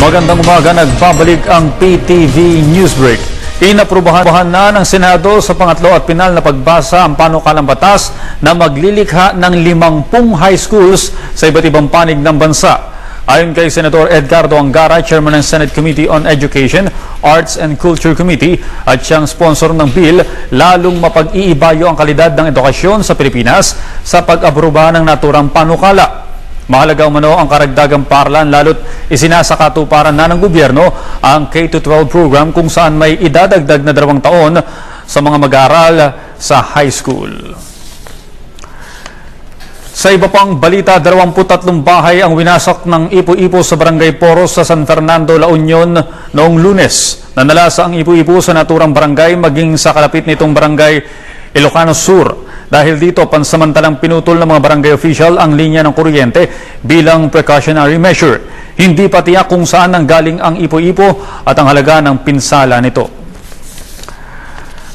Magandang umaga, nagbabalik ang PTV Newsbreak. Inaprubahan na ng Senado sa pangatlo at pinal na pagbasa ang panukalang batas na maglilikha ng 50 high schools sa iba't ibang panig ng bansa. Ayon kay Senator Edgardo Angara, Chairman ng Senate Committee on Education, Arts and Culture Committee at siyang sponsor ng bill, lalong mapag-iibayo ang kalidad ng edukasyon sa Pilipinas sa pag-abruba ng naturang panukala. Mahalaga umano ang karagdagang paaralan lalo't isinasakatuparan na ng gobyerno ang K-12 program kung saan may idadagdag na 2 taon sa mga mag-aaral sa high school. Sa iba pang balita, 23 bahay ang winasak ng Ipo-Ipo sa Barangay Poros sa San Fernando, La Union noong Lunes. Nanalasa ang Ipo-Ipo sa naturang barangay maging sa kalapit nitong barangay Ilocano Sur. Dahil dito, pansamantalang pinutol ng mga barangay official ang linya ng kuryente bilang precautionary measure. Hindi pa tiyak kung saan nanggaling ang Ipo-Ipo at ang halaga ng pinsala nito.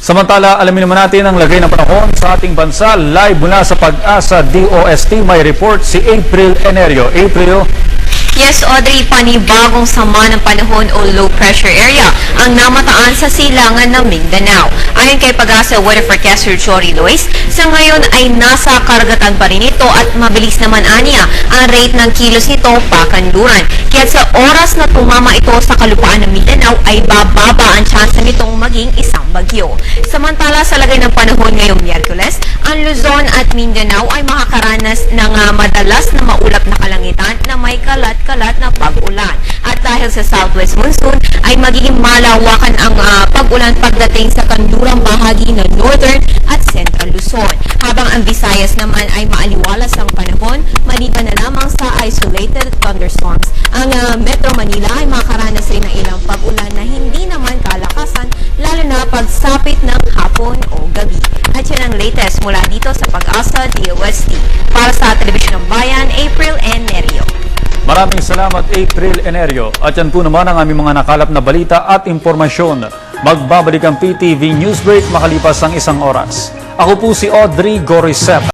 Samantala, alamin naman natin ang lagay ng panahon sa ating bansa. Live mula sa Pag-asa DOST, may report si April Enerio. April. Yes, Audrey, panibagong sama ng panahon o low pressure area ang namataan sa silangan ng Mindanao. Ayon kay Pag-asa Weather Forecaster Jory Lois, sa ngayon ay nasa karagatan pa rin ito at mabilis naman aniya ang rate ng kilos nito pakanluran. Kaya sa oras na tumama ito sa kalupaan ng Mindanao ay bababa ang tsansa nitong maging isang bagyo. Samantala, sa lagay ng panahon ngayong Miyerkules, ang Luzon at Mindanao ay makakaranas ng madalas na maulap na kalangitan na may kalat-kalat na pag-ulan. At dahil sa southwest monsoon ay magiging malawakan ang pag-ulan pagdating sa kanlurang bahagi ng northern at central Luzon. Habang ang Visayas naman ay maaliwalas ang panahon, maliban na lamang sa isolated thunderstorms. Ang Metro Manila ay makakaranas rin ng ilang pag-ulan na hindi naman kalakasan, lalo na pagsapit ng hapon o gabi. At yan ang latest mula dito sa Pag-asa DOST. Para sa Telebisyon ng Bayan, April Enerio. Maraming salamat, April Enerio. At yan po naman ang aming mga nakalap na balita at impormasyon. Magbabalik ang PTV Newsbreak makalipas ang 1 oras. Ako po si Audrey Gorisep.